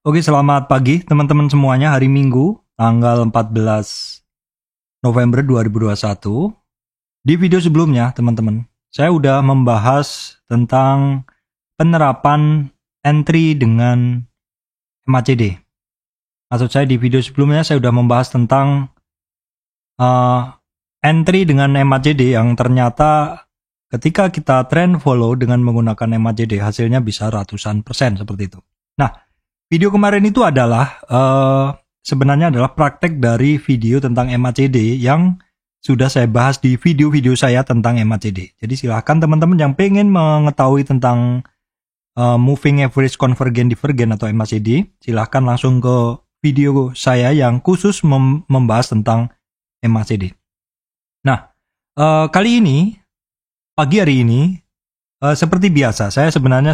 Oke, selamat pagi teman-teman semuanya. Hari Minggu, tanggal 14 November 2021. Di video sebelumnya, teman-teman, saya udah membahas tentang penerapan entry dengan MACD. Maksud saya di video sebelumnya saya udah membahas tentang entry dengan MACD yang ternyata ketika kita trend follow dengan menggunakan MACD, hasilnya bisa ratusan persen seperti itu. Nah, video kemarin itu adalah sebenarnya adalah praktek dari video tentang MACD yang sudah saya bahas di video-video saya tentang MACD. Jadi silahkan teman-teman yang pengen mengetahui tentang Moving Average Convergent Divergent atau MACD, silahkan langsung ke video saya yang khusus membahas tentang MACD. Nah, kali ini, pagi hari ini, seperti biasa, saya sebenarnya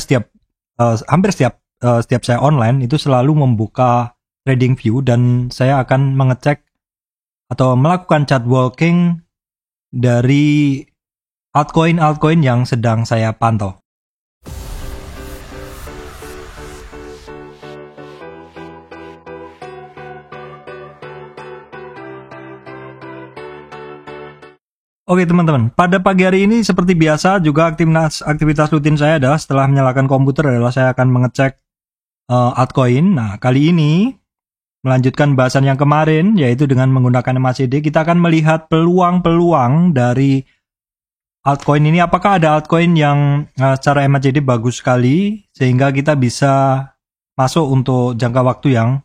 hampir setiap saya online itu selalu membuka TradingView dan saya akan mengecek atau melakukan chart walking dari altcoin yang sedang saya pantau. Oke teman-teman, pada pagi hari ini seperti biasa juga aktivitas rutin saya adalah setelah menyalakan komputer adalah saya akan mengecek altcoin. Nah, kali ini melanjutkan bahasan yang kemarin yaitu dengan menggunakan MACD, kita akan melihat peluang-peluang dari altcoin ini. Apakah ada altcoin yang secara MACD bagus sekali sehingga kita bisa masuk untuk jangka waktu yang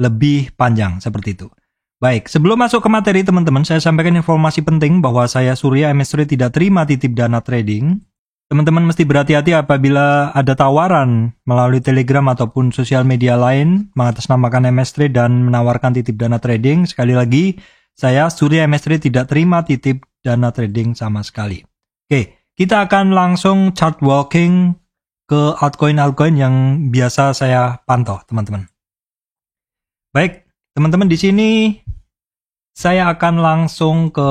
lebih panjang seperti itu. Baik, sebelum masuk ke materi teman-teman, saya sampaikan informasi penting bahwa saya Surya MS Trade tidak terima titip dana trading. Teman-teman mesti berhati-hati apabila ada tawaran melalui Telegram ataupun sosial media lain mengatasnamakan MS Trade dan menawarkan titip dana trading. Sekali lagi, saya Surya MS Trade tidak terima titip dana trading sama sekali. Oke, kita akan langsung chart walking ke altcoin-altcoin yang biasa saya pantau, teman-teman. Baik, teman-teman di sini saya akan langsung ke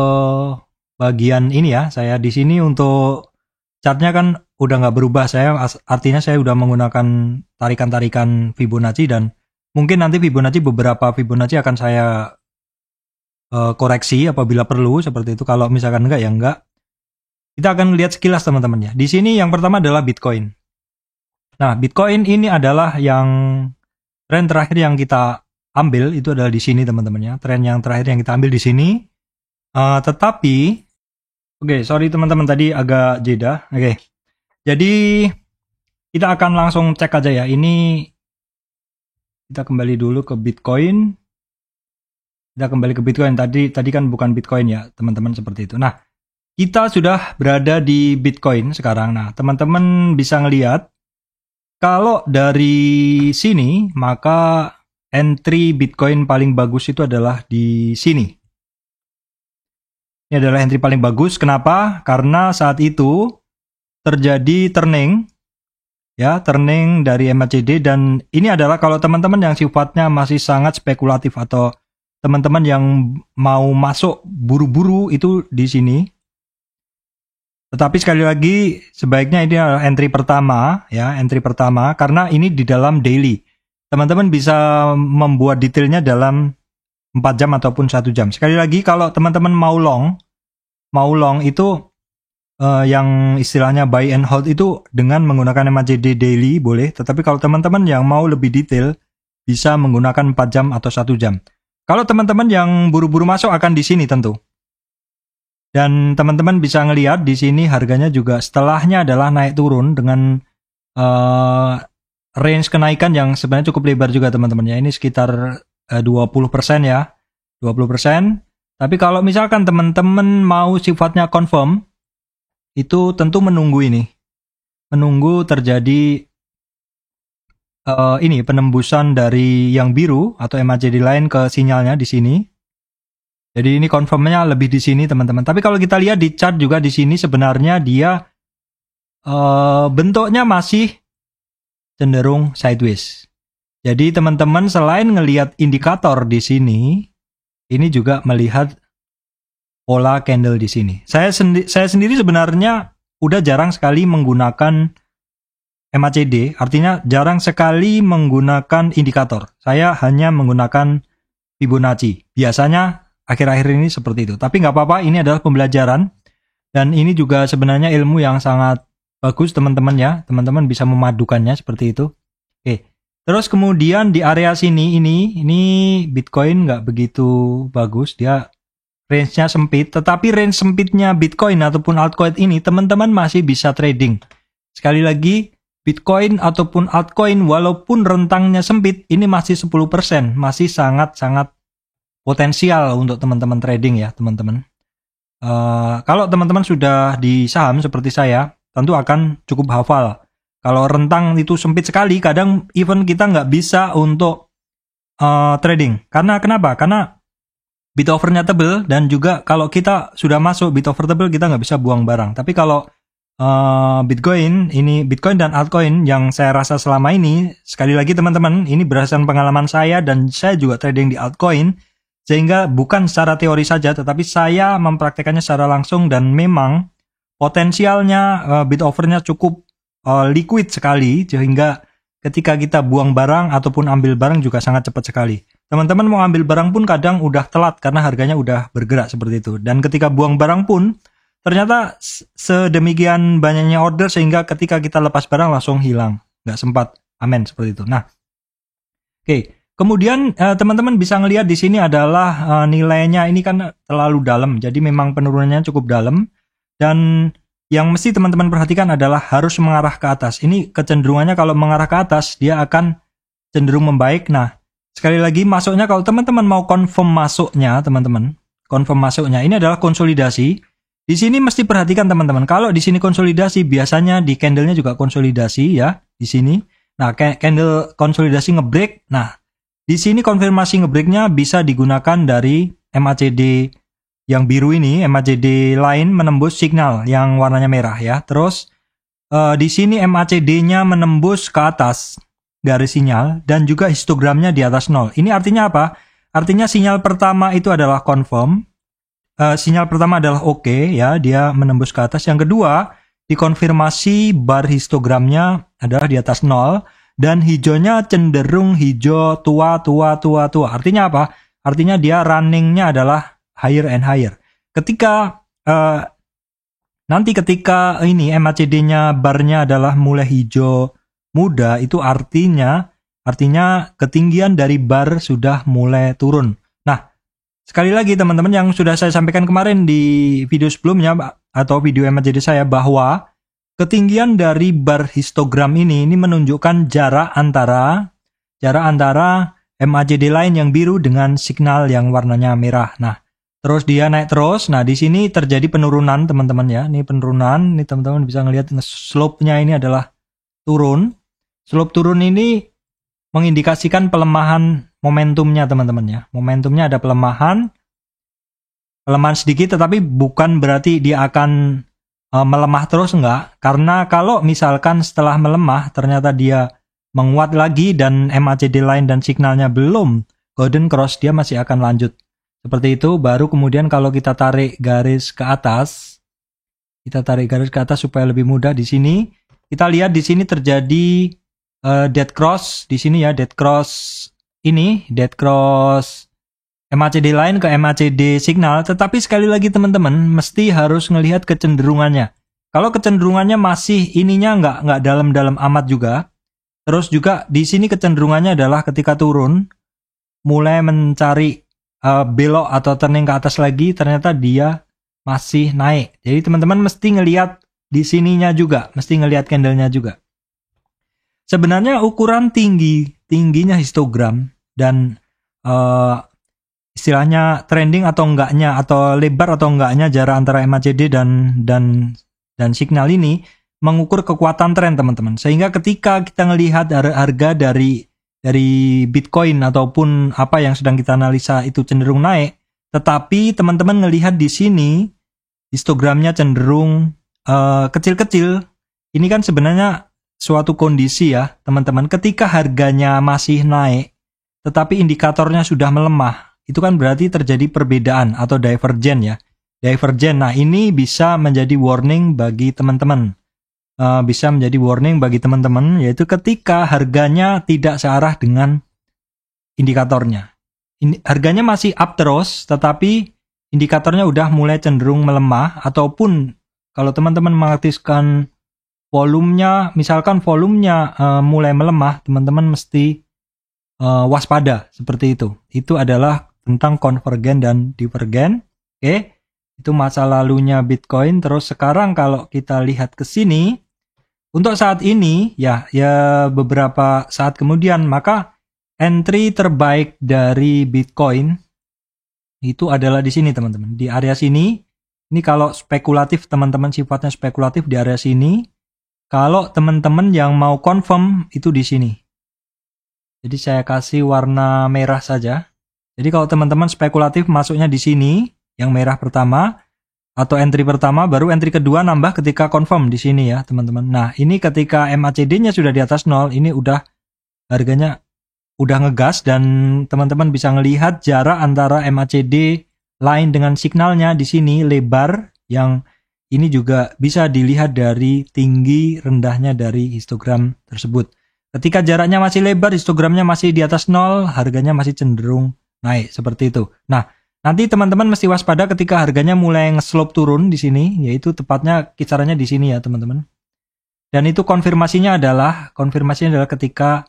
bagian ini ya. Saya di sini untuk chartnya kan udah nggak berubah. Artinya saya udah menggunakan tarikan-tarikan Fibonacci dan mungkin nanti beberapa Fibonacci akan saya koreksi apabila perlu seperti itu. Kalau misalkan enggak ya enggak. Kita akan lihat sekilas teman-teman ya. Di sini yang pertama adalah Bitcoin. Nah, Bitcoin ini adalah yang tren terakhir yang kita ambil itu adalah di sini teman-teman ya. Tren yang terakhir yang kita ambil di sini. Tetapi oke, sorry teman-teman tadi agak jeda. Oke. Jadi kita akan langsung cek aja ya. Ini kita kembali dulu ke Bitcoin. Kita kembali ke Bitcoin. Tadi kan bukan Bitcoin ya, teman-teman seperti itu. Nah, kita sudah berada di Bitcoin sekarang. Nah, teman-teman bisa ngelihat kalau dari sini maka entry Bitcoin paling bagus itu adalah di sini. Ini adalah entry paling bagus. Kenapa? Karena saat itu terjadi turning dari MACD dan ini adalah kalau teman-teman yang sifatnya masih sangat spekulatif atau teman-teman yang mau masuk buru-buru itu di sini. Tetapi sekali lagi sebaiknya ini adalah entry pertama karena ini di dalam daily. Teman-teman bisa membuat detailnya dalam 4 jam ataupun 1 jam. Sekali lagi kalau teman-teman mau long itu yang istilahnya buy and hold itu dengan menggunakan MACD daily boleh. Tetapi kalau teman-teman yang mau lebih detail bisa menggunakan 4 jam atau 1 jam. Kalau teman-teman yang buru-buru masuk akan di sini tentu. Dan teman-teman bisa ngelihat di sini harganya juga setelahnya adalah naik turun dengan range kenaikan yang sebenarnya cukup lebar juga teman-teman ya. Ini sekitar 20% ya. 20%. Tapi kalau misalkan teman-teman mau sifatnya confirm, itu tentu menunggu ini. Menunggu terjadi penembusan dari yang biru atau MACD lain ke sinyalnya di sini. Jadi ini confirmnya lebih di sini teman-teman. Tapi kalau kita lihat di chart juga di sini sebenarnya dia bentuknya masih cenderung sideways. Jadi teman-teman selain ngelihat indikator di sini, ini juga melihat pola candle di sini. Saya sendiri sebenarnya udah jarang sekali menggunakan MACD, artinya jarang sekali menggunakan indikator. Saya hanya menggunakan Fibonacci. Biasanya akhir-akhir ini seperti itu. Tapi nggak apa-apa, ini adalah pembelajaran. Dan ini juga sebenarnya ilmu yang sangat bagus teman-teman ya. Teman-teman bisa memadukannya seperti itu. Oke. Terus kemudian di area sini, ini Bitcoin nggak begitu bagus. Dia range-nya sempit. Tetapi range sempitnya Bitcoin ataupun altcoin ini, teman-teman masih bisa trading. Sekali lagi, Bitcoin ataupun altcoin walaupun rentangnya sempit, ini masih 10%. Masih sangat-sangat potensial untuk teman-teman trading ya, teman-teman. Kalau teman-teman sudah di saham seperti saya, tentu akan cukup hafal. Kalau rentang itu sempit sekali, kadang even kita nggak bisa untuk trading. Karena kenapa? Karena bid offer-nya tebel, dan juga kalau kita sudah masuk bid offer tebel, kita nggak bisa buang barang. Tapi kalau Bitcoin dan altcoin yang saya rasa selama ini, sekali lagi teman-teman, ini berdasarkan pengalaman saya dan saya juga trading di altcoin, sehingga bukan secara teori saja, tetapi saya mempraktekannya secara langsung dan memang potensialnya bid offer-nya cukup liquid sekali, sehingga ketika kita buang barang ataupun ambil barang juga sangat cepat sekali. Teman-teman mau ambil barang pun kadang udah telat karena harganya udah bergerak seperti itu. Dan ketika buang barang pun ternyata sedemikian banyaknya order sehingga ketika kita lepas barang langsung hilang. Nggak sempat amen seperti itu. Nah, oke. Kemudian teman-teman bisa ngelihat di sini adalah nilainya ini kan terlalu dalam. Jadi memang penurunannya cukup dalam. Dan yang mesti teman-teman perhatikan adalah harus mengarah ke atas. Ini kecenderungannya kalau mengarah ke atas, dia akan cenderung membaik. Nah, sekali lagi masuknya kalau teman-teman mau confirm masuknya, teman-teman, confirm masuknya ini adalah konsolidasi. Di sini mesti perhatikan teman-teman. Kalau di sini konsolidasi, biasanya di candle-nya juga konsolidasi ya, di sini. Nah, candle konsolidasi ngebreak. Nah, di sini konfirmasi ngebreaknya bisa digunakan dari MACD yang biru ini, MACD lain menembus signal yang warnanya merah ya. Terus di sini MACD-nya menembus ke atas garis sinyal dan juga histogramnya di atas 0. Ini artinya apa? Artinya sinyal pertama itu adalah confirm. Sinyal pertama adalah oke ya, dia menembus ke atas. Yang kedua, dikonfirmasi bar histogramnya adalah di atas 0 dan hijaunya cenderung hijau tua. Artinya apa? Artinya dia runningnya adalah higher and higher. Ketika ini MACD-nya barnya adalah mulai hijau muda, itu artinya ketinggian dari bar sudah mulai turun. Nah, sekali lagi teman-teman yang sudah saya sampaikan kemarin di video sebelumnya atau video MACD saya, bahwa ketinggian dari bar histogram ini menunjukkan jarak antara MACD lain yang biru dengan signal yang warnanya merah. Nah, terus dia naik terus. Nah, di sini terjadi penurunan teman-teman ya. Ini penurunan. Ini teman-teman bisa ngelihat slope-nya ini adalah turun. Slope turun ini mengindikasikan pelemahan momentumnya teman-teman ya. Momentumnya ada pelemahan sedikit, tetapi bukan berarti dia akan melemah terus, enggak. Karena kalau misalkan setelah melemah ternyata dia menguat lagi dan MACD lain dan signalnya belum golden cross, dia masih akan lanjut. Seperti itu, baru kemudian kalau kita tarik garis ke atas, supaya lebih mudah di sini. Kita lihat di sini terjadi dead cross di sini ya, dead cross MACD lain ke MACD signal. Tetapi sekali lagi teman-teman mesti harus ngelihat kecenderungannya. Kalau kecenderungannya masih ininya nggak dalam-dalam amat juga. Terus juga di sini kecenderungannya adalah ketika turun mulai mencari belok atau turning ke atas lagi, ternyata dia masih naik. Jadi teman-teman mesti ngelihat di sininya juga, mesti ngelihat candlenya juga. Sebenarnya ukuran tingginya histogram dan istilahnya trending atau enggaknya, atau lebar atau enggaknya jarak antara MACD dan signal ini mengukur kekuatan tren teman-teman. Sehingga ketika kita ngelihat harga dari Bitcoin ataupun apa yang sedang kita analisa itu cenderung naik, tetapi teman-teman ngelihat di sini histogramnya cenderung kecil-kecil. Ini kan sebenarnya suatu kondisi ya teman-teman, ketika harganya masih naik tetapi indikatornya sudah melemah, itu kan berarti terjadi perbedaan atau divergen ya. Divergen. Nah, ini bisa menjadi warning bagi teman-teman. bisa menjadi warning bagi teman-teman, yaitu ketika harganya tidak searah dengan indikatornya. Harganya masih up terus, tetapi indikatornya udah mulai cenderung melemah, ataupun kalau teman-teman mengaktifkan volumenya, misalkan volumenya mulai melemah, teman-teman mesti waspada seperti itu. Itu adalah tentang konvergen dan divergen. Oke, itu masa lalunya Bitcoin. Terus sekarang kalau kita lihat ke sini, untuk saat ini ya beberapa saat kemudian, maka entry terbaik dari Bitcoin itu adalah di sini teman-teman, di area sini. Ini kalau spekulatif, teman-teman sifatnya spekulatif di area sini. Kalau teman-teman yang mau confirm itu di sini. Jadi saya kasih warna merah saja. Jadi kalau teman-teman spekulatif masuknya di sini, yang merah pertama atau entry pertama, baru entry kedua nambah ketika confirm di sini ya teman-teman. Nah ini ketika MACD-nya sudah di atas 0, ini udah harganya udah ngegas, dan teman-teman bisa ngelihat jarak antara MACD line dengan signalnya di sini lebar, yang ini juga bisa dilihat dari tinggi rendahnya dari histogram tersebut. Ketika jaraknya masih lebar, histogramnya masih di atas 0, harganya masih cenderung naik seperti itu. Nah, nanti teman-teman mesti waspada ketika harganya mulai nge-slope turun di sini, yaitu tepatnya kisarannya di sini ya teman-teman. Dan itu konfirmasinya adalah ketika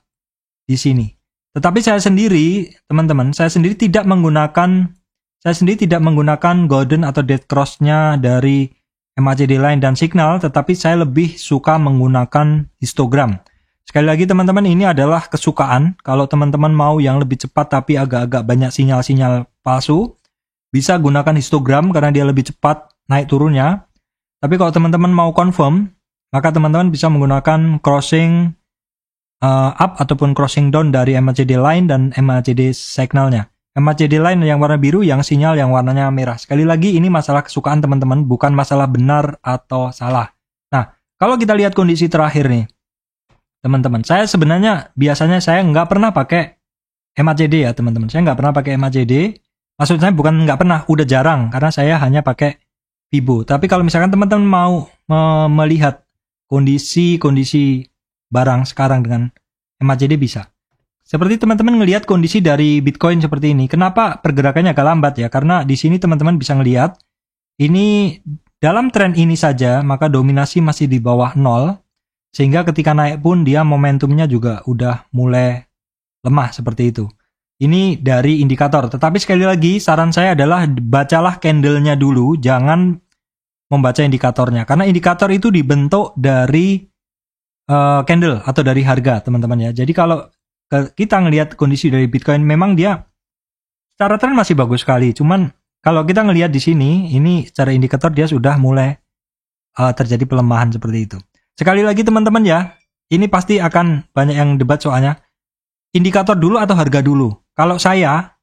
di sini. Tetapi saya sendiri, teman-teman, saya sendiri tidak menggunakan golden atau dead cross-nya dari MACD line dan signal, tetapi saya lebih suka menggunakan histogram. Sekali lagi teman-teman, ini adalah kesukaan. Kalau teman-teman mau yang lebih cepat tapi agak-agak banyak sinyal-sinyal palsu, bisa gunakan histogram karena dia lebih cepat naik turunnya. Tapi kalau teman-teman mau confirm, maka teman-teman bisa menggunakan crossing up ataupun crossing down dari MACD line dan MACD signalnya. MACD line yang warna biru, yang sinyal yang warnanya merah. Sekali lagi, ini masalah kesukaan teman-teman, bukan masalah benar atau salah. Nah, kalau kita lihat kondisi terakhir nih, teman-teman, saya sebenarnya biasanya saya nggak pernah pakai MACD ya teman-teman. Saya nggak pernah pakai MACD. Maksud saya bukan nggak pernah, udah jarang, karena saya hanya pakai Fibo. Tapi kalau misalkan teman-teman mau melihat kondisi barang sekarang dengan MACD bisa. Seperti teman-teman ngelihat kondisi dari Bitcoin seperti ini. Kenapa pergerakannya agak lambat ya? Karena di sini teman-teman bisa ngelihat ini dalam tren ini saja, maka dominasi masih di bawah 0. Sehingga ketika naik pun dia momentumnya juga udah mulai lemah seperti itu. Ini dari indikator. Tetapi sekali lagi saran saya adalah bacalah candle-nya dulu, jangan membaca indikatornya. Karena indikator itu dibentuk dari candle atau dari harga teman-teman ya. Jadi kalau kita ngelihat kondisi dari Bitcoin, memang dia secara tren masih bagus sekali. Cuman kalau kita ngelihat di sini, ini secara indikator dia sudah mulai terjadi pelemahan seperti itu. Sekali lagi teman-teman ya, ini pasti akan banyak yang debat soalnya. Indikator dulu atau harga dulu? Kalau saya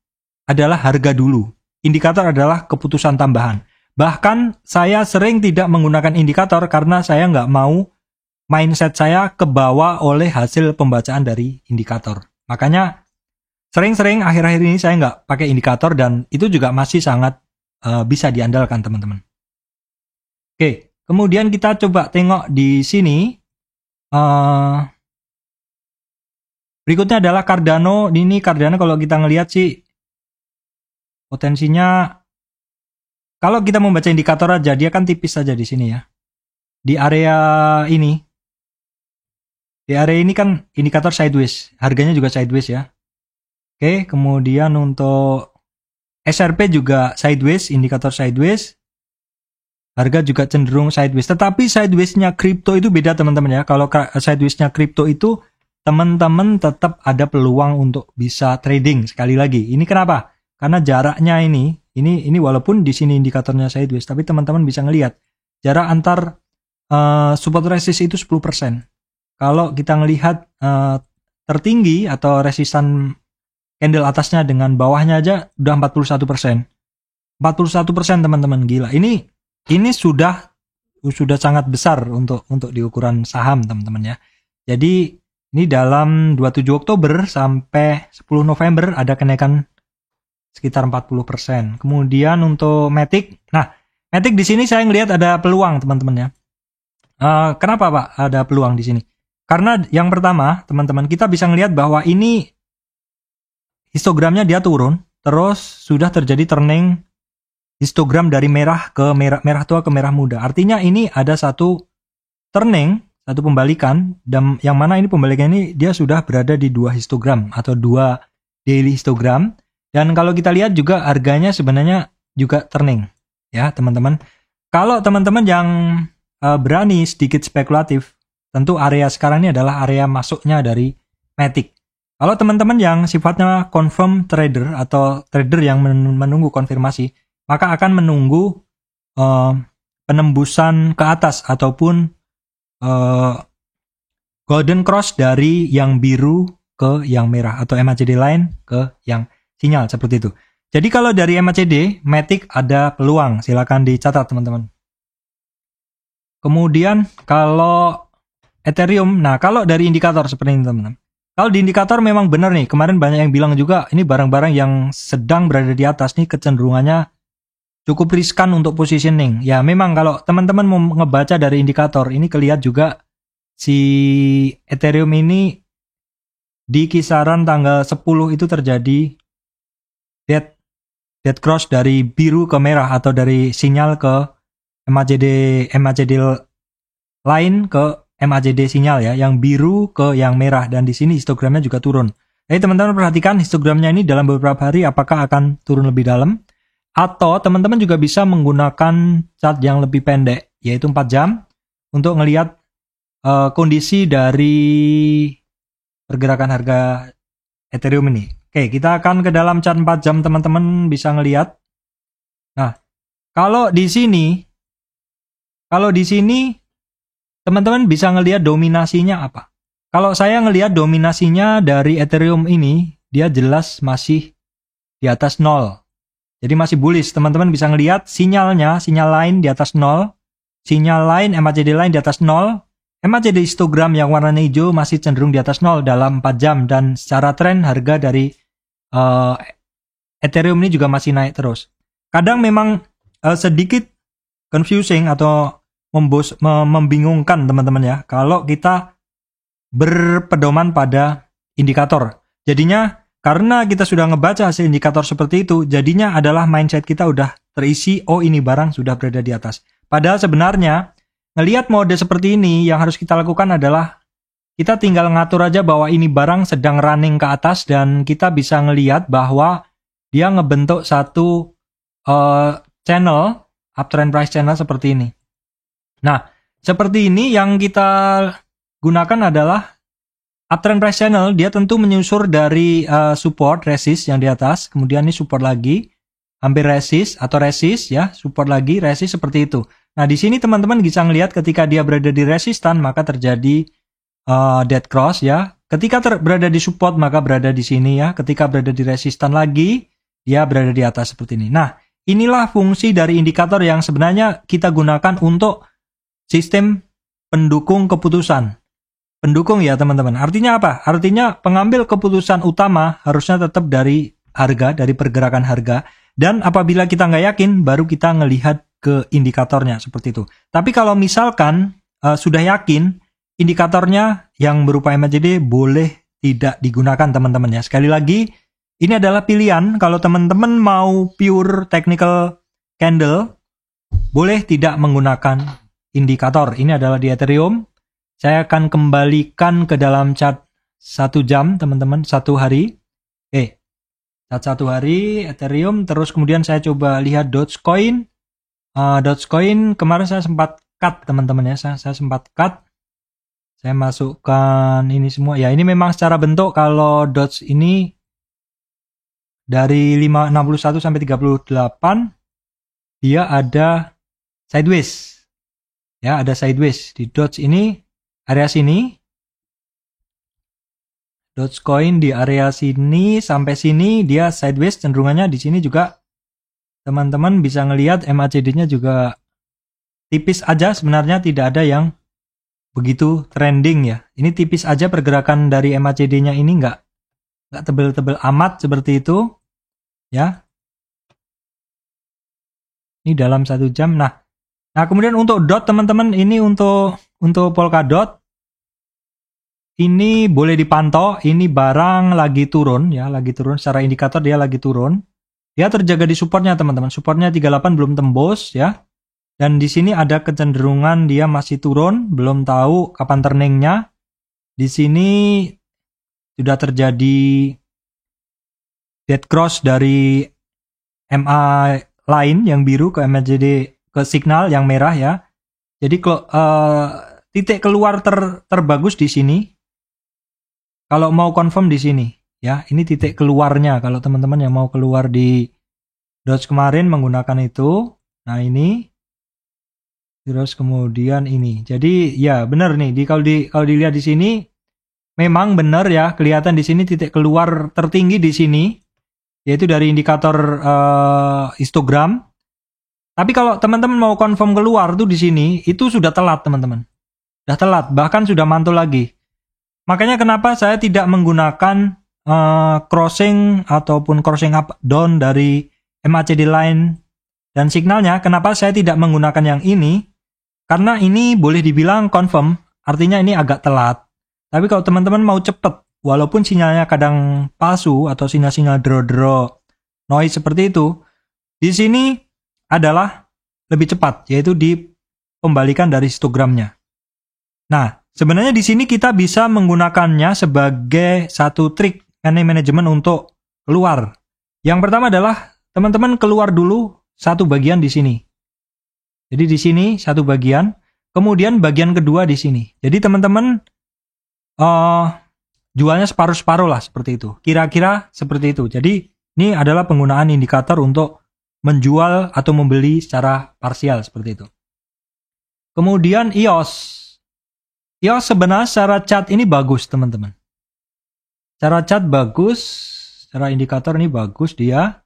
adalah harga dulu. Indikator adalah keputusan tambahan. Bahkan saya sering tidak menggunakan indikator karena saya nggak mau mindset saya kebawa oleh hasil pembacaan dari indikator. Makanya sering-sering akhir-akhir ini saya nggak pakai indikator, dan itu juga masih sangat bisa diandalkan teman-teman. Oke. Kemudian kita coba tengok di sini. Berikutnya adalah Cardano. Ini Cardano kalau kita ngelihat sih potensinya, kalau kita membaca indikator aja dia kan tipis saja di sini ya. Di area ini. Di area ini kan indikator sideways. Harganya juga sideways ya. Oke, kemudian untuk SRP juga sideways, indikator sideways. Harga juga cenderung sideways. Tetapi sideways-nya kripto itu beda teman-teman ya. Kalau sideways-nya kripto itu teman-teman tetap ada peluang untuk bisa trading. Sekali lagi, ini kenapa? Karena jaraknya ini walaupun di sini indikatornya sideways, tapi teman-teman bisa ngelihat jarak antar support resist itu 10%. Kalau kita ngelihat tertinggi atau resistan candle atasnya dengan bawahnya aja udah 41%. 41% teman-teman, gila. Ini sudah sangat besar untuk di ukuran saham teman-teman ya. Jadi ini dalam 27 Oktober sampai 10 November ada kenaikan sekitar 40%. Kemudian untuk Matic, nah Matic di sini saya ngelihat ada peluang teman-teman ya. Kenapa Pak ada peluang di sini? Karena yang pertama, teman-teman, kita bisa ngelihat bahwa ini histogramnya dia turun, terus sudah terjadi turning histogram dari merah tua ke merah muda. Artinya ini ada satu turning, satu pembalikan, dan yang mana ini pembalikan ini dia sudah berada di 2 histogram atau 2 daily histogram. Dan kalau kita lihat juga harganya sebenarnya juga turning, ya teman-teman. Kalau teman-teman yang berani sedikit spekulatif, tentu area sekarang ini adalah area masuknya dari Matic. Kalau teman-teman yang sifatnya confirm trader atau trader yang menunggu konfirmasi, maka akan menunggu penembusan ke atas ataupun golden cross dari yang biru ke yang merah atau MACD line ke yang sinyal seperti itu. Jadi kalau dari MACD, Matic ada peluang, silakan dicatat teman-teman. Kemudian kalau Ethereum, nah kalau dari indikator seperti ini teman-teman. Kalau di indikator memang benar nih, kemarin banyak yang bilang juga ini barang-barang yang sedang berada di atas nih kecenderungannya cukup riskan untuk positioning. Ya memang kalau teman-teman mau ngebaca dari indikator, ini kelihatan juga si Ethereum ini di kisaran tanggal 10 itu terjadi dead cross dari biru ke merah atau dari sinyal ke MACD line ke MACD sinyal ya, yang biru ke yang merah, dan di sini histogramnya juga turun. Jadi teman-teman perhatikan histogramnya ini dalam beberapa hari apakah akan turun lebih dalam, atau teman-teman juga bisa menggunakan chart yang lebih pendek yaitu 4 jam untuk ngelihat kondisi dari pergerakan harga Ethereum ini. Oke, kita akan ke dalam chart 4 jam teman-teman bisa ngelihat. Nah, kalau di sini teman-teman bisa ngelihat dominasinya apa. Kalau saya ngelihat dominasinya dari Ethereum ini, dia jelas masih di atas 0. Jadi masih bullish. Teman-teman bisa ngelihat sinyalnya, sinyal line di atas 0, sinyal line MACD line di atas 0, MACD histogram yang warna hijau masih cenderung di atas 0 dalam 4 jam, dan secara tren harga dari Ethereum ini juga masih naik terus. Kadang memang sedikit confusing atau membingungkan teman-teman ya, kalau kita berpedoman pada indikator. Jadinya karena kita sudah ngebaca hasil indikator seperti itu, jadinya adalah mindset kita udah terisi, oh ini barang sudah berada di atas. Padahal sebenarnya ngelihat mode seperti ini, yang harus kita lakukan adalah kita tinggal ngatur aja bahwa ini barang sedang running ke atas, dan kita bisa ngelihat bahwa dia ngebentuk satu channel, uptrend price channel seperti ini. Nah, seperti ini yang kita gunakan adalah uptrend price channel. Dia tentu menyusur dari support, resist yang di atas, kemudian ini support lagi, hampir resist atau resist ya, support lagi, resist seperti itu. Nah, di sini teman-teman bisa ngelihat ketika dia berada di resistan maka terjadi dead cross ya. Ketika berada di support maka berada di sini ya. Ketika berada di resistan lagi, dia berada di atas seperti ini. Nah, inilah fungsi dari indikator yang sebenarnya kita gunakan untuk sistem pendukung keputusan. Pendukung ya teman-teman. Artinya apa? Artinya pengambil keputusan utama harusnya tetap dari harga, dari pergerakan harga. Dan apabila kita nggak yakin, baru kita ngelihat ke indikatornya seperti itu. Tapi kalau misalkan sudah yakin, indikatornya yang berupa MACD boleh tidak digunakan teman-teman ya. Sekali lagi, ini adalah pilihan. Kalau teman-teman mau pure technical candle, boleh tidak menggunakan indikator. Ini adalah di Ethereum. Saya akan kembalikan ke dalam chart 1 jam teman-teman, 1 hari. Oke, chart 1 hari Ethereum. Terus kemudian saya coba lihat Dogecoin. Dogecoin kemarin saya sempat cut teman-teman ya. Saya sempat cut. Saya masukkan ini semua. Ya ini memang secara bentuk kalau Doge ini dari 561 sampai 38 dia ada sideways. Ya, ada sideways di Doge ini, area sini. Dogecoin di area sini sampai sini dia sideways, cenderungannya di sini juga teman-teman bisa ngelihat MACD-nya juga tipis aja, sebenarnya tidak ada yang begitu trending ya. Ini tipis aja pergerakan dari MACD-nya ini nggak tebel-tebel amat seperti itu ya. Ini dalam 1 jam. Nah, Nah, kemudian untuk dot teman-teman, ini untuk Polkadot ini boleh dipantau, ini barang lagi turun ya, lagi turun secara indikator dia lagi turun. Dia terjaga di supportnya teman-teman. Supportnya 38 belum tembus ya. Dan di sini ada kecenderungan dia masih turun, belum tahu kapan turningnya. Di sini sudah terjadi dead cross dari MA lain yang biru ke MACD ke signal yang merah ya. Jadi titik keluar terbagus di sini. Kalau mau confirm di sini ya, ini titik keluarnya kalau teman-teman yang mau keluar di Doge kemarin menggunakan itu. Nah, ini terus kemudian ini. Jadi ya benar nih, kalau dilihat di sini memang benar ya, kelihatan di sini titik keluar tertinggi di sini yaitu dari indikator histogram. Tapi kalau teman-teman mau confirm keluar tuh di sini itu sudah telat teman-teman. Sudah telat, bahkan sudah mantul lagi. Makanya kenapa saya tidak menggunakan crossing ataupun crossing up down dari MACD line dan signalnya. Kenapa saya tidak menggunakan yang ini? Karena ini boleh dibilang confirm, artinya ini agak telat. Tapi kalau teman-teman mau cepet, walaupun sinyalnya kadang palsu atau sinyal-sinyal draw noise seperti itu, di sini adalah lebih cepat, yaitu di pembalikan dari histogramnya. Nah, sebenarnya di sini kita bisa menggunakannya sebagai satu trik manajemen untuk keluar. Yang pertama adalah teman-teman keluar dulu satu bagian di sini. Jadi di sini satu bagian, kemudian bagian kedua di sini. Jadi teman-teman jualnya separuh-separuh lah seperti itu. Kira-kira seperti itu. Jadi ini adalah penggunaan indikator untuk menjual atau membeli secara parsial seperti itu. Kemudian EOS. EOS sebenarnya secara chart ini bagus teman-teman. Secara chart bagus, secara indikator ini bagus dia.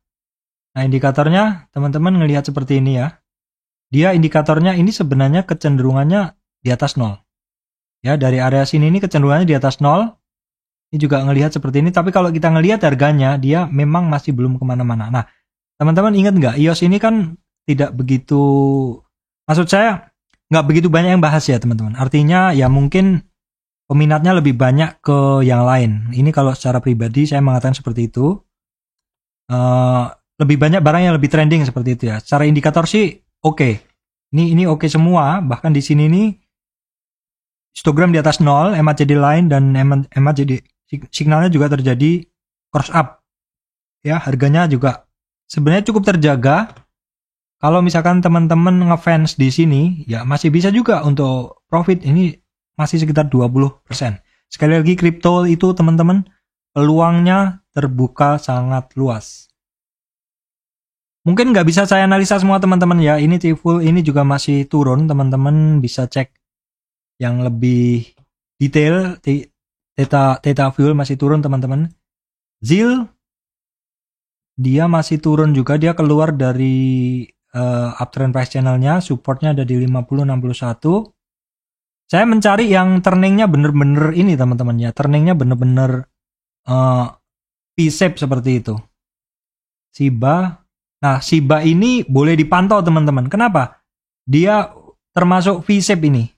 Nah, indikatornya teman-teman ngelihat seperti ini ya. Dia indikatornya ini sebenarnya kecenderungannya di atas 0. Ya, dari area sini ini kecenderungannya di atas 0. Ini juga ngelihat seperti ini, tapi kalau kita ngelihat harganya, dia memang masih belum kemana-mana. Nah, teman-teman ingat nggak, EOS ini kan tidak begitu, maksud saya nggak begitu banyak yang bahas ya teman-teman. Artinya ya mungkin peminatnya lebih banyak ke yang lain. Ini kalau secara pribadi saya mengatakan seperti itu. Lebih banyak barang yang lebih trending seperti itu ya. Secara indikator sih oke. Ini oke semua. Bahkan di sini nih histogram di atas 0, MACD line dan MACD signalnya juga terjadi cross up. Ya, harganya juga sebenarnya cukup terjaga. Kalau misalkan teman-teman ngefans di sini, ya masih bisa juga untuk profit. Ini masih sekitar 20%. Sekali lagi, kripto itu teman-teman, peluangnya terbuka sangat luas. Mungkin nggak bisa saya analisa semua teman-teman ya. Ini T-Full ini juga masih turun. Teman-teman bisa cek yang lebih detail. Theta Fuel masih turun teman-teman. ZIL, dia masih turun juga. Dia keluar dari uptrend price channelnya, supportnya ada di 50.61. Saya mencari yang turningnya bener-bener ini teman-teman ya, turningnya bener-bener V-shape seperti itu. Nah Shiba ini boleh dipantau teman-teman. Kenapa? Dia termasuk V-shape ini.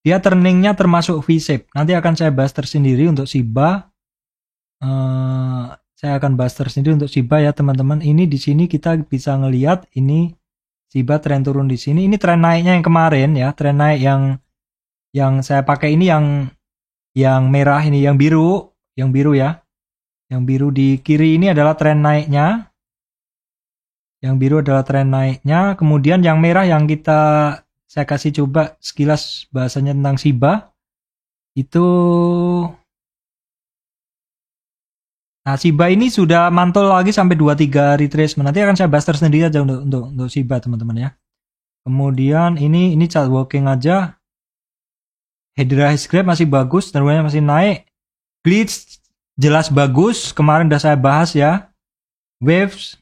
Dia turningnya termasuk V-shape. Nanti akan saya bahas tersendiri untuk Shiba. Saya akan bahas tersendiri untuk Shiba ya teman-teman. Ini di sini kita bisa ngelihat ini Shiba tren turun di sini. Ini tren naiknya yang kemarin ya, tren naik yang saya pakai ini yang merah ini, yang biru ya. Yang biru di kiri ini adalah tren naiknya. Yang biru adalah tren naiknya. Kemudian yang merah yang saya kasih coba sekilas bahasanya tentang Shiba itu. Nah, Shiba ini sudah mantul lagi sampai 23 retracement. Nanti akan saya bahas tersendiri aja untuk Shiba, teman-teman ya. Kemudian ini chart walking aja. Hydra Graph masih bagus, terusnya masih naik. Glitch jelas bagus, kemarin udah saya bahas ya. Waves.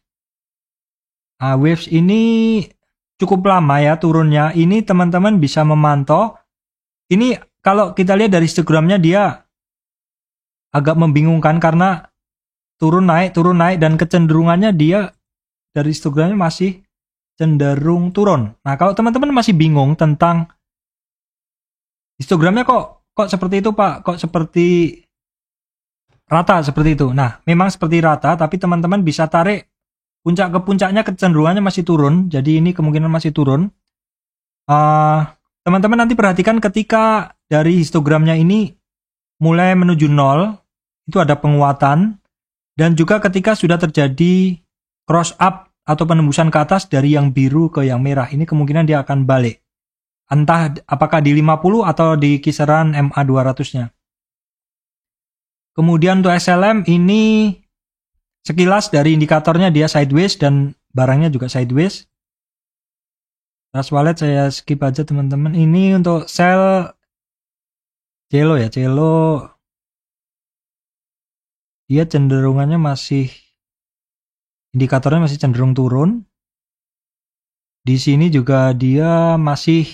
Nah, Waves ini cukup lama ya turunnya. Ini teman-teman bisa memantau. Ini kalau kita lihat dari histogramnya dia agak membingungkan karena turun naik dan kecenderungannya dia dari histogramnya masih cenderung turun. Nah, kalau teman-teman masih bingung tentang histogramnya kok seperti itu, Pak, kok seperti rata seperti itu. Nah, memang seperti rata, tapi teman-teman bisa tarik puncak ke puncaknya, kecenderungannya masih turun. Jadi ini kemungkinan masih turun. Teman-teman nanti perhatikan ketika dari histogramnya ini mulai menuju 0, itu ada penguatan. Dan juga ketika sudah terjadi cross up atau penembusan ke atas dari yang biru ke yang merah, ini kemungkinan dia akan balik. Entah apakah di 50 atau di kisaran MA 200-nya. Kemudian untuk SLM ini sekilas dari indikatornya dia sideways dan barangnya juga sideways. Trust wallet saya skip aja teman-teman. Ini untuk sell Celo ya, Celo dia cenderungannya masih, indikatornya masih cenderung turun. Di sini juga dia masih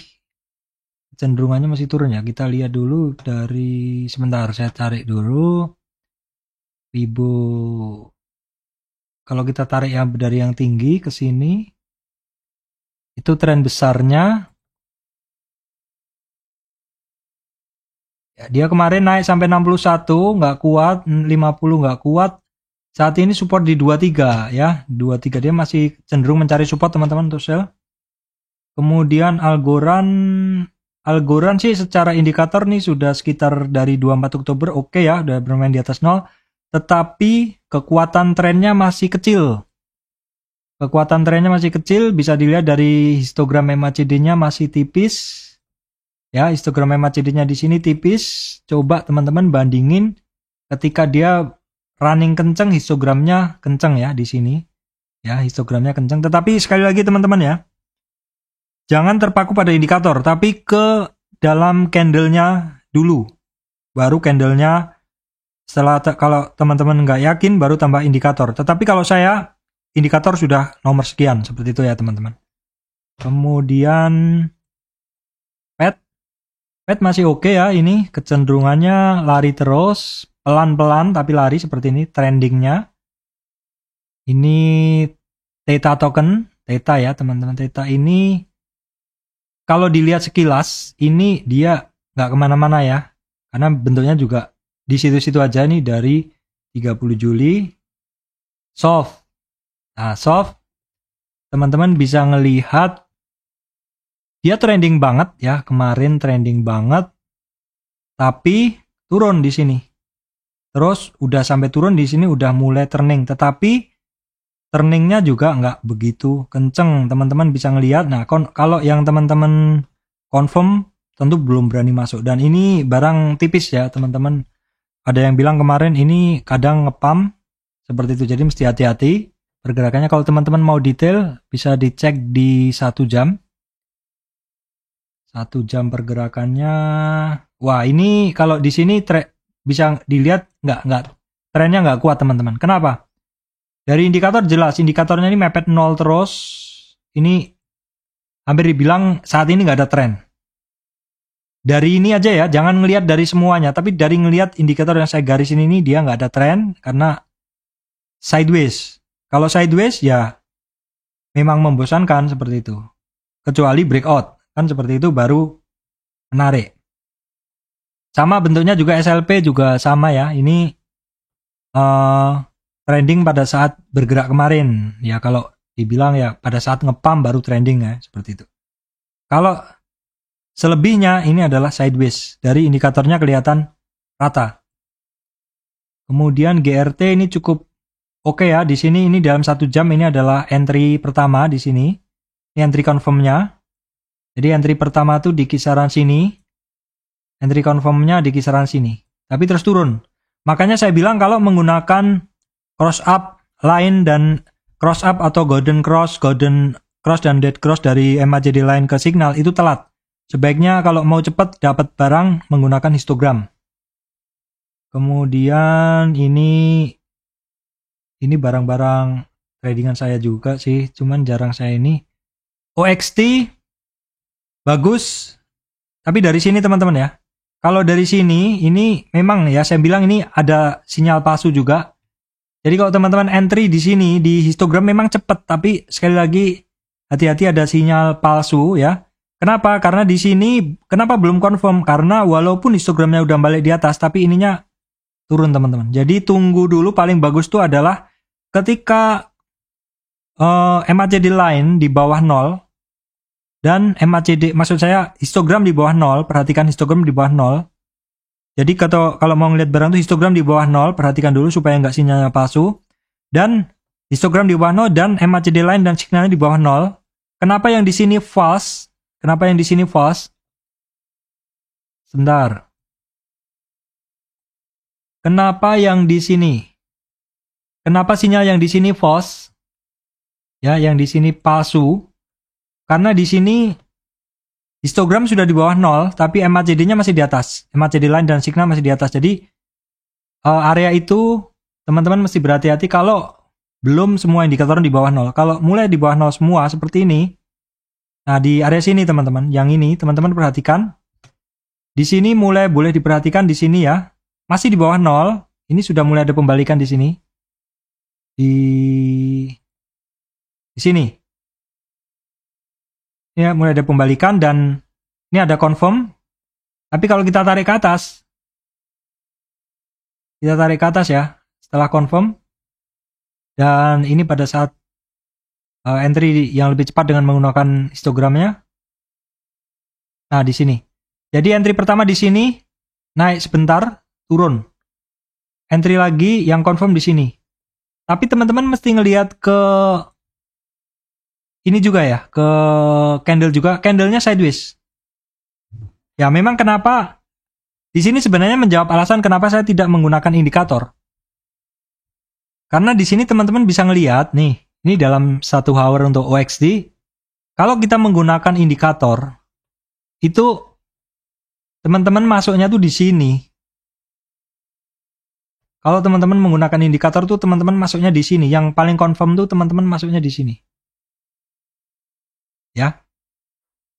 cenderungannya masih turun ya. Kita lihat dulu dari, sebentar saya tarik dulu Fibo. Kalau kita tarik yang dari yang tinggi ke sini, itu tren besarnya. Ya, dia kemarin naik sampai 61, nggak kuat, 50 nggak kuat. Saat ini support di 23 ya, 23 dia masih cenderung mencari support teman-teman untuk sell. Kemudian Algorand sih secara indikator nih sudah sekitar dari 24 Oktober oke ya, udah bermain di atas 0. Tetapi kekuatan trennya masih kecil. Kekuatan trennya masih kecil, bisa dilihat dari histogram MACD-nya masih tipis. Ya, histogram MACD-nya di sini tipis. Coba teman-teman bandingin ketika dia running kenceng, histogramnya kenceng ya di sini. Ya, histogramnya kenceng. Tetapi sekali lagi teman-teman ya, jangan terpaku pada indikator, tapi ke dalam candle-nya dulu. Baru candle-nya, setelah kalau teman-teman nggak yakin, baru tambah indikator. Tetapi kalau saya, indikator sudah nomor sekian, seperti itu ya teman-teman. Kemudian Fed masih oke ya, ini kecenderungannya lari terus, pelan-pelan tapi lari seperti ini, trendingnya. Ini Theta token, Theta ya teman-teman, Theta ini kalau dilihat sekilas, ini dia nggak kemana-mana ya, karena bentuknya juga di situ-situ aja nih dari 30 Juli. Soft. Nah, soft, teman-teman bisa ngelihat dia trending banget ya, kemarin trending banget, tapi turun di sini. Terus udah sampai turun di sini udah mulai turning, tetapi turningnya juga nggak begitu kenceng. Teman-teman bisa ngelihat. Nah, kalau yang teman-teman confirm tentu belum berani masuk. Dan ini barang tipis ya teman-teman. Ada yang bilang kemarin ini kadang ngepam seperti itu, jadi mesti hati-hati pergerakannya. Kalau teman-teman mau detail bisa dicek di 1 jam. 1 jam pergerakannya. Wah, ini kalau di sini bisa dilihat nggak trennya nggak kuat teman-teman. Kenapa? Dari indikator jelas, indikatornya ini mepet 0 terus. Ini hampir dibilang saat ini nggak ada tren. Dari ini aja ya, jangan ngelihat dari semuanya, tapi dari ngelihat indikator yang saya garisin ini dia nggak ada tren karena sideways. Kalau sideways ya memang membosankan seperti itu. Kecuali breakout. Kan seperti itu baru menarik. Sama bentuknya juga SLP juga sama ya. Ini trending pada saat bergerak kemarin. Ya kalau dibilang ya pada saat ngepam baru trending ya. Seperti itu. Kalau selebihnya ini adalah sideways. Dari indikatornya kelihatan rata. Kemudian GRT ini cukup oke ya. Di sini ini dalam 1 jam ini adalah entry pertama di sini. Ini entry confirmnya. Jadi entry pertama tuh di kisaran sini, entry confirmnya di kisaran sini, tapi terus turun. Makanya saya bilang kalau menggunakan cross up line dan cross up atau golden cross dan dead cross dari MACD line ke signal itu telat. Sebaiknya kalau mau cepat dapat barang menggunakan histogram. Kemudian ini barang-barang tradingan saya juga sih, cuman jarang saya ini. OXT bagus, tapi dari sini teman-teman ya. Kalau dari sini, ini memang ya saya bilang ini ada sinyal palsu juga. Jadi kalau teman-teman entry di sini, di histogram memang cepat, tapi sekali lagi hati-hati ada sinyal palsu ya. Kenapa? Karena di sini kenapa belum confirm? Karena walaupun histogramnya udah balik di atas, tapi ininya turun teman-teman. Jadi tunggu dulu, paling bagus tuh adalah ketika MACD line di bawah 0 dan MACD, maksud saya histogram di bawah 0, perhatikan histogram di bawah 0. Jadi kalau mau ngeliat barang itu histogram di bawah 0, perhatikan dulu supaya nggak sinyalnya palsu. Dan histogram di bawah 0 dan MACD line dan signalnya di bawah 0. Kenapa yang di sini false? Kenapa yang di sini false? Sebentar. Kenapa yang di sini? Kenapa sinyal yang di sini false? Ya, yang di sini palsu. Karena di sini histogram sudah di bawah 0, tapi MACD-nya masih di atas. MACD line dan signal masih di atas. Jadi area itu teman-teman mesti berhati-hati kalau belum semua indikator di bawah 0. Kalau mulai di bawah 0 semua seperti ini. Nah, di area sini teman-teman, yang ini teman-teman perhatikan. Di sini mulai boleh diperhatikan di sini ya. Masih di bawah 0. Ini sudah mulai ada pembalikan di sini. Di sini. Ya, mulai ada pembalikan dan ini ada confirm. Tapi kalau kita tarik ke atas. Kita tarik ke atas ya. Setelah confirm. Dan ini pada saat entry yang lebih cepat dengan menggunakan histogramnya. Nah, di sini. Jadi entry pertama di sini naik sebentar, turun. Entry lagi yang confirm di sini. Tapi teman-teman mesti ngelihat ke ini juga ya, ke candle juga. Candlenya sideways. Ya, memang kenapa di sini sebenarnya menjawab alasan kenapa saya tidak menggunakan indikator. Karena di sini teman-teman bisa ngelihat nih, ini dalam 1 hour untuk OXD. Kalau kita menggunakan indikator, itu teman-teman masuknya tuh di sini. Kalau teman-teman menggunakan indikator tuh teman-teman masuknya di sini. Yang paling confirm tuh teman-teman masuknya di sini. Ya.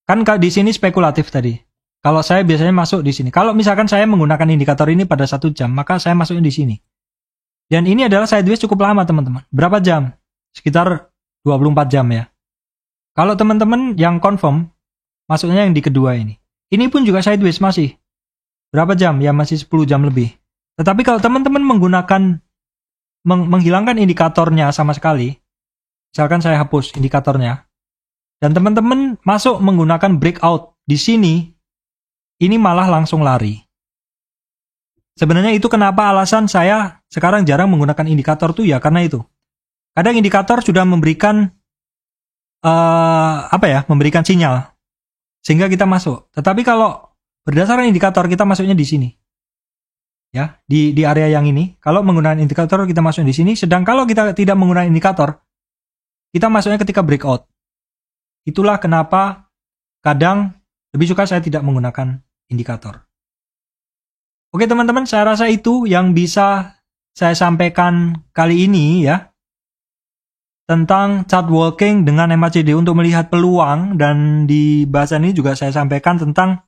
Kan di sini spekulatif tadi. Kalau saya biasanya masuk di sini. Kalau misalkan saya menggunakan indikator ini pada 1 jam, maka saya masuknya di sini. Dan ini adalah sideways cukup lama teman-teman. Berapa jam? Sekitar 24 jam ya. Kalau teman-teman yang confirm, masuknya yang di kedua ini. Ini pun juga sideways masih. Berapa jam? Ya masih 10 jam lebih. Tetapi kalau teman-teman menggunakan, menghilangkan indikatornya sama sekali, misalkan saya hapus indikatornya, dan teman-teman masuk menggunakan breakout di sini, ini malah langsung lari. Sebenarnya itu kenapa alasan saya sekarang jarang menggunakan indikator tuh ya karena itu. Kadang indikator sudah memberikan memberikan sinyal sehingga kita masuk. Tetapi kalau berdasarkan indikator kita masuknya di sini. Ya, di area yang ini. Kalau menggunakan indikator kita masuk di sini, sedang kalau kita tidak menggunakan indikator, kita masuknya ketika breakout. Itulah kenapa kadang lebih suka saya tidak menggunakan indikator. Oke teman-teman, saya rasa itu yang bisa saya sampaikan kali ini ya. Tentang chart walking dengan MACD untuk melihat peluang, dan di bahasan ini juga saya sampaikan tentang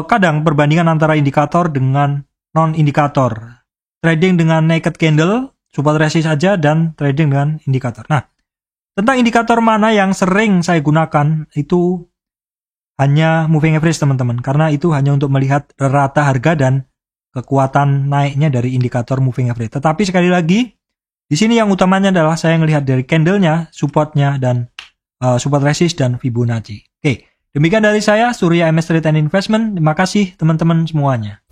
kadang perbandingan antara indikator dengan non-indikator. Trading dengan naked candle, support resist saja, dan trading dengan indikator. Nah, tentang indikator mana yang sering saya gunakan, itu hanya moving average teman-teman. Karena itu hanya untuk melihat rata harga dan kekuatan naiknya dari indikator moving average. Tetapi sekali lagi, di sini yang utamanya adalah saya melihat dari candlenya, supportnya, dan support resist dan Fibonacci. Oke, demikian dari saya, Surya MS Trade and Investment. Terima kasih teman-teman semuanya.